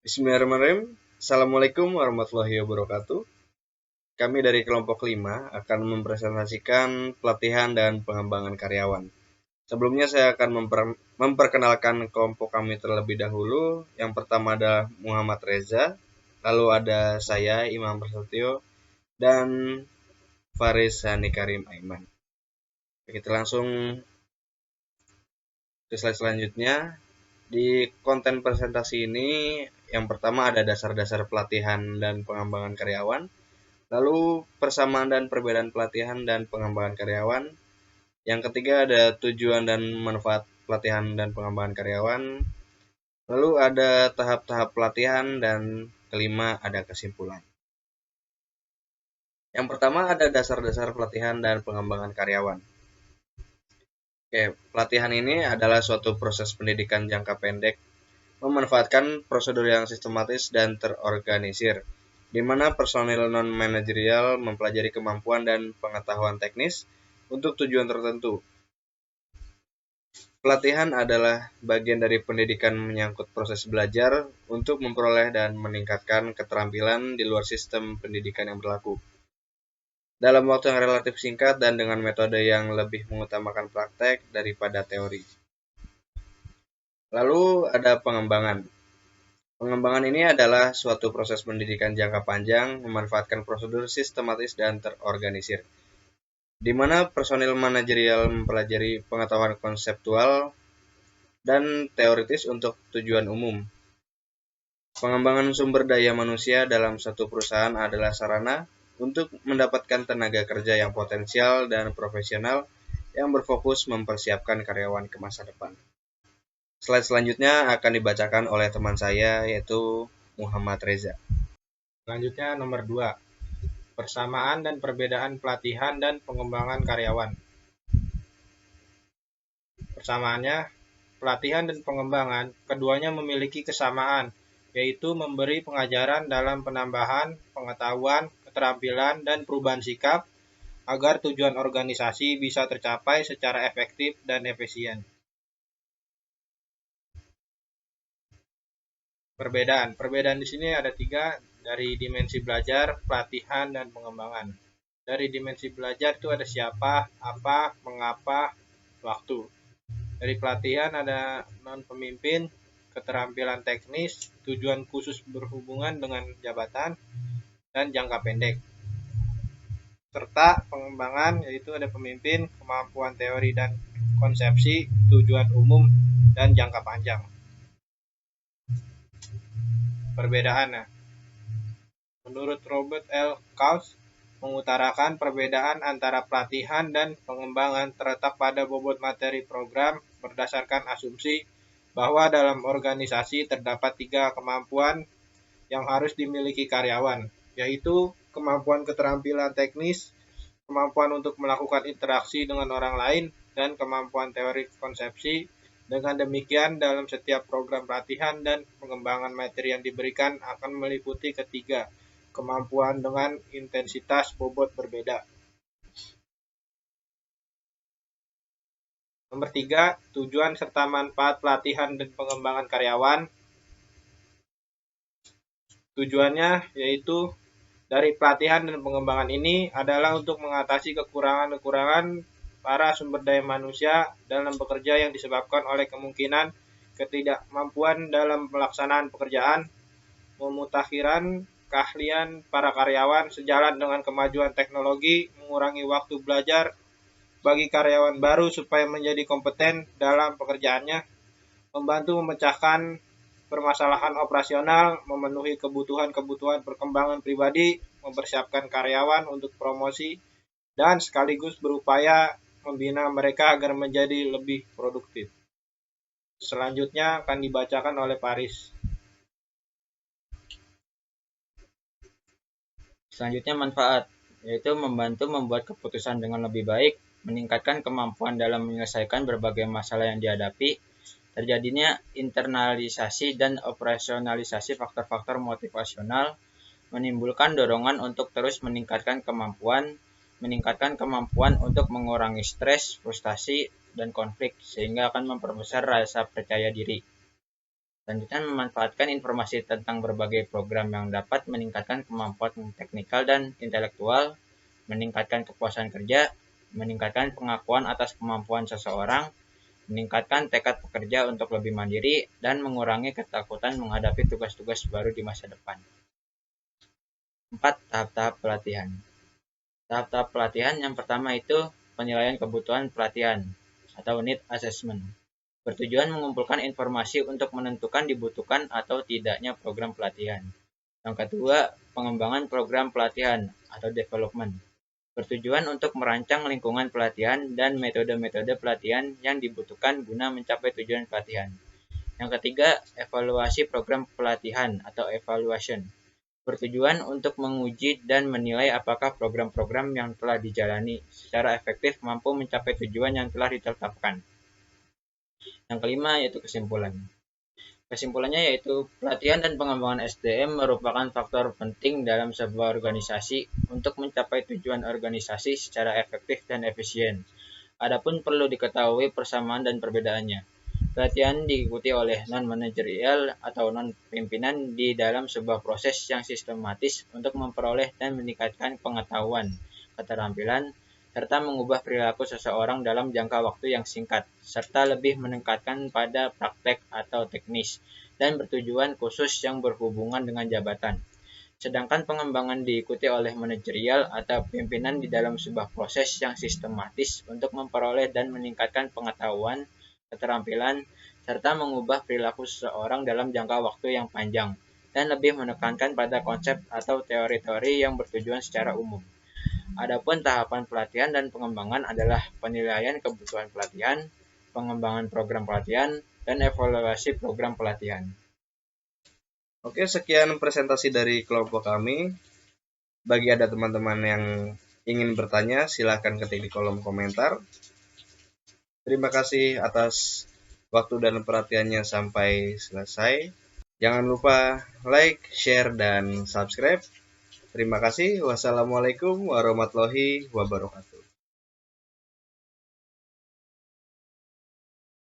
Bismillahirrahmanirrahim. Assalamualaikum warahmatullahi wabarakatuh. Kami dari kelompok 5 akan mempresentasikan pelatihan dan pengembangan karyawan. Sebelumnya saya akan memperkenalkan kelompok kami terlebih dahulu. Yang pertama adalah Muhammad Reza, lalu ada saya Imam Prasetyo, dan Faris Hani Karim Aiman. Kita langsung ke slide selanjutnya. Di konten presentasi ini, yang pertama ada dasar-dasar pelatihan dan pengembangan karyawan, lalu persamaan dan perbedaan pelatihan dan pengembangan karyawan. Yang ketiga ada tujuan dan manfaat pelatihan dan pengembangan karyawan, lalu ada tahap-tahap pelatihan, dan kelima ada kesimpulan. Yang pertama ada dasar-dasar pelatihan dan pengembangan karyawan. Oke, pelatihan ini adalah suatu proses pendidikan jangka pendek memanfaatkan prosedur yang sistematis dan terorganisir, di mana personil non-manajerial mempelajari kemampuan dan pengetahuan teknis untuk tujuan tertentu. Pelatihan adalah bagian dari pendidikan menyangkut proses belajar untuk memperoleh dan meningkatkan keterampilan di luar sistem pendidikan yang berlaku. Dalam waktu yang relatif singkat dan dengan metode yang lebih mengutamakan praktek daripada teori. Lalu ada pengembangan. Pengembangan ini adalah suatu proses pendidikan jangka panjang memanfaatkan prosedur sistematis dan terorganisir, di mana personil manajerial mempelajari pengetahuan konseptual dan teoritis untuk tujuan umum. Pengembangan sumber daya manusia dalam satu perusahaan adalah sarana untuk mendapatkan tenaga kerja yang potensial dan profesional yang berfokus mempersiapkan karyawan ke masa depan. Slide selanjutnya akan dibacakan oleh teman saya, yaitu Muhammad Reza. Selanjutnya nomor 2, persamaan dan perbedaan pelatihan dan pengembangan karyawan. Persamaannya, pelatihan dan pengembangan keduanya memiliki kesamaan, yaitu memberi pengajaran dalam penambahan pengetahuan, keterampilan, dan perubahan sikap agar tujuan organisasi bisa tercapai secara efektif dan efisien. Perbedaan di sini ada 3, dari dimensi belajar, pelatihan, dan pengembangan. Dari dimensi belajar itu ada siapa, apa, mengapa, waktu. Dari pelatihan ada non-pemimpin, keterampilan teknis, tujuan khusus berhubungan dengan jabatan, dan jangka pendek. Serta pengembangan yaitu ada pemimpin, kemampuan teori dan konsepsi, tujuan umum, dan jangka panjang. Perbedaannya, menurut Robert L. Kaus, mengutarakan perbedaan antara pelatihan dan pengembangan terletak pada bobot materi program berdasarkan asumsi bahwa dalam organisasi terdapat 3 kemampuan yang harus dimiliki karyawan, yaitu kemampuan keterampilan teknis, kemampuan untuk melakukan interaksi dengan orang lain, dan kemampuan teori konsepsi. Dengan demikian, dalam setiap program pelatihan dan pengembangan materi yang diberikan akan meliputi ketiga kemampuan dengan intensitas bobot berbeda. Nomor 3, tujuan serta manfaat pelatihan dan pengembangan karyawan. Tujuannya yaitu dari pelatihan dan pengembangan ini adalah untuk mengatasi kekurangan-kekurangan para sumber daya manusia dalam bekerja yang disebabkan oleh kemungkinan ketidakmampuan dalam pelaksanaan pekerjaan, memutakhiran keahlian para karyawan sejalan dengan kemajuan teknologi, mengurangi waktu belajar bagi karyawan baru supaya menjadi kompeten dalam pekerjaannya, membantu memecahkan permasalahan operasional, memenuhi kebutuhan-kebutuhan perkembangan pribadi, mempersiapkan karyawan untuk promosi, dan sekaligus berupaya membina mereka agar menjadi lebih produktif. Selanjutnya akan dibacakan oleh Paris. Selanjutnya manfaat, yaitu membantu membuat keputusan dengan lebih baik, meningkatkan kemampuan dalam menyelesaikan berbagai masalah yang dihadapi, terjadinya internalisasi dan operasionalisasi faktor-faktor motivasional, menimbulkan dorongan untuk terus meningkatkan kemampuan untuk mengurangi stres, frustasi, dan konflik, sehingga akan memperbesar rasa percaya diri. Selanjutnya, memanfaatkan informasi tentang berbagai program yang dapat meningkatkan kemampuan teknikal dan intelektual, meningkatkan kepuasan kerja, meningkatkan pengakuan atas kemampuan seseorang, meningkatkan tekad pekerja untuk lebih mandiri, dan mengurangi ketakutan menghadapi tugas-tugas baru di masa depan. 4. Tahap-tahap pelatihan. Tahap-tahap pelatihan yang pertama itu penilaian kebutuhan pelatihan atau need assessment. Bertujuan mengumpulkan informasi untuk menentukan dibutuhkan atau tidaknya program pelatihan. Yang kedua, pengembangan program pelatihan atau development. Bertujuan untuk merancang lingkungan pelatihan dan metode-metode pelatihan yang dibutuhkan guna mencapai tujuan pelatihan. Yang ketiga, evaluasi program pelatihan atau evaluation. Bertujuan untuk menguji dan menilai apakah program-program yang telah dijalani secara efektif mampu mencapai tujuan yang telah ditetapkan. Yang kelima yaitu kesimpulan. Kesimpulannya yaitu pelatihan dan pengembangan SDM merupakan faktor penting dalam sebuah organisasi untuk mencapai tujuan organisasi secara efektif dan efisien. Adapun perlu diketahui persamaan dan perbedaannya. Pelatihan diikuti oleh non-manajerial atau non-pimpinan di dalam sebuah proses yang sistematis untuk memperoleh dan meningkatkan pengetahuan, keterampilan, serta mengubah perilaku seseorang dalam jangka waktu yang singkat, serta lebih menekankan pada praktek atau teknis, dan bertujuan khusus yang berhubungan dengan jabatan. Sedangkan pengembangan diikuti oleh manajerial atau pimpinan di dalam sebuah proses yang sistematis untuk memperoleh dan meningkatkan pengetahuan, keterampilan, serta mengubah perilaku seseorang dalam jangka waktu yang panjang, dan lebih menekankan pada konsep atau teori-teori yang bertujuan secara umum. Adapun tahapan pelatihan dan pengembangan adalah penilaian kebutuhan pelatihan, pengembangan program pelatihan, dan evaluasi program pelatihan. Oke, sekian presentasi dari kelompok kami. Bagi ada teman-teman yang ingin bertanya, silakan ketik di kolom komentar. Terima kasih atas waktu dan perhatiannya sampai selesai. Jangan lupa like, share, dan subscribe. Terima kasih. Wassalamualaikum warahmatullahi wabarakatuh.